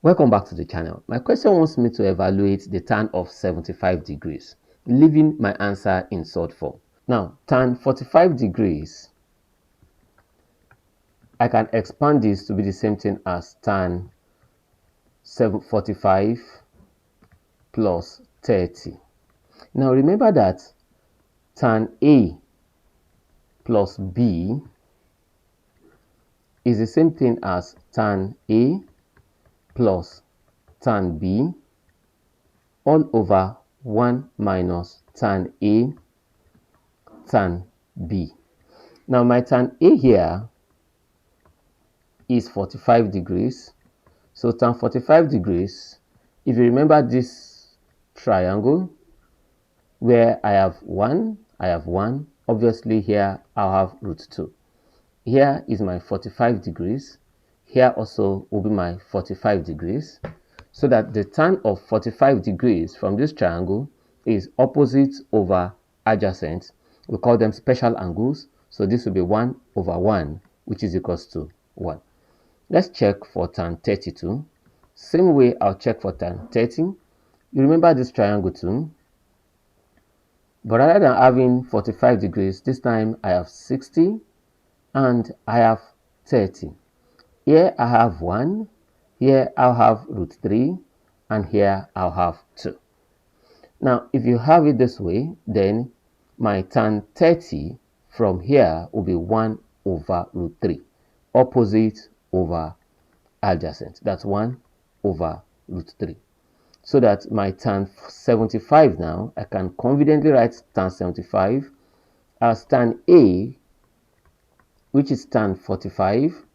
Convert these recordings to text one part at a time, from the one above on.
Welcome back to the channel. My question wants me to evaluate the tan of 75 degrees, leaving my answer in surd form. Now, tan 45 degrees, I can expand this to be the same thing as tan 45 plus 30. Now, remember that tan A plus B is the same thing as tan A plus tan B all over 1 minus tan A tan B. Now my tan A here is 45 degrees. So tan 45 degrees, if you remember this triangle where I have 1, obviously here I'll have root 2. Here is my 45 degrees. Here also will be my 45 degrees. So that the tan of 45 degrees from this triangle is opposite over adjacent. We call them special angles. So this will be 1 over 1, which is equals to 1. Let's check for tan 32. Same way I'll check for tan 30. You remember this triangle too. But rather than having 45 degrees, this time I have 60 and I have 30. Here I have 1. Here I'll have root 3. And here I'll have 2. Now, if you have it this way, then my tan 30 from here will be 1 over root 3. Opposite over adjacent. That's 1 over root 3. So that my tan 75 now, I can conveniently write tan 75 as tan A, which is tan 45,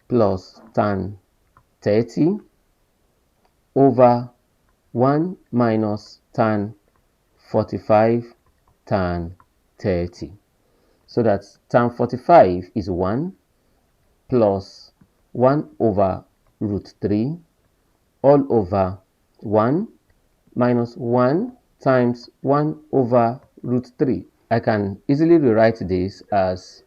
plus tan 30 over 1 minus tan 45 tan 30. So that tan 45 is 1 plus 1 over root 3 all over 1 minus 1 times 1 over root 3. I can easily rewrite this as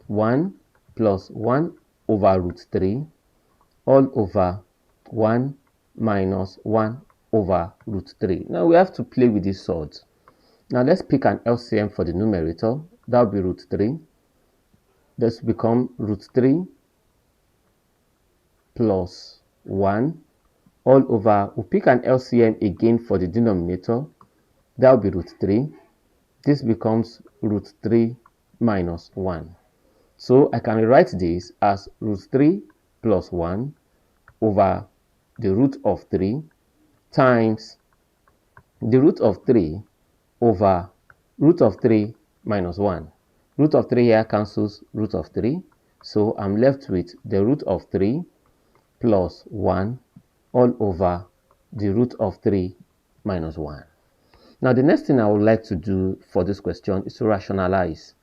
1 plus 1 over root 3 all over 1 minus 1 over root 3. Now we have to play with these surds. Now let's pick an LCM for the numerator. That will be root 3. This will become root 3 plus 1 all over, we'll pick an LCM again for the denominator. That will be root 3. This becomes root 3 minus 1. So I can rewrite this as root 3 plus 1 over the root of 3 times the root of 3 over root of 3 minus 1. Root of 3 here cancels root of 3. So I'm left with the root of 3 plus 1 all over the root of 3 minus 1. Now the next thing I would like to do for this question is to rationalize.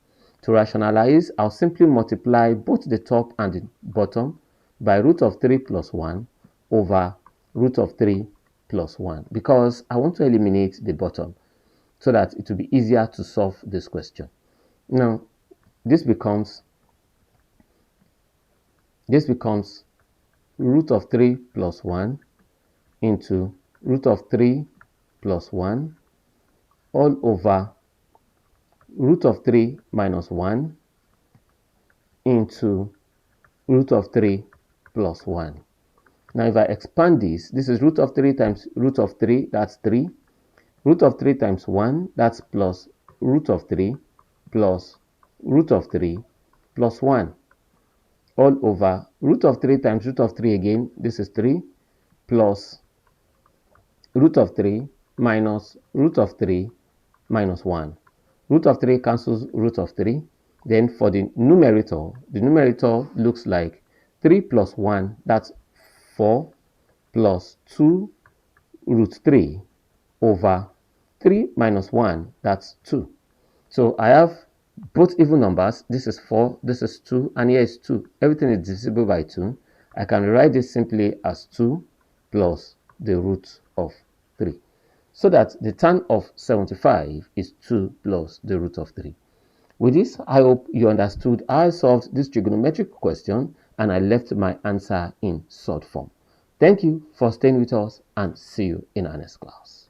To rationalize, I'll simply multiply both the top and the bottom by root of 3 plus 1 over root of 3 plus 1 because I want to eliminate the bottom so that it will be easier to solve this question. Now this becomes root of 3 plus 1 into root of 3 plus 1 all over root of 3 minus 1 into root of 3 plus 1. Now if I expand this, this is root of 3 times root of 3, that's 3. Root of 3 times 1, that's plus root of 3 plus root of 3 plus 1 all over root of 3 times root of 3 again, this is 3 plus root of 3 minus root of 3 minus 1. Root of 3 cancels root of 3. Then for the numerator looks like 3 plus 1, that's 4 plus 2 root 3 over 3 minus 1, that's 2. So I have both even numbers. This is 4, this is 2, and here is 2. Everything is divisible by 2. I can rewrite this simply as 2 plus the root of 3. So that the tan of 75 is 2 plus the root of 3. With this, I hope you understood how I solved this trigonometric question and I left my answer in short form. Thank you for staying with us and see you in our next class.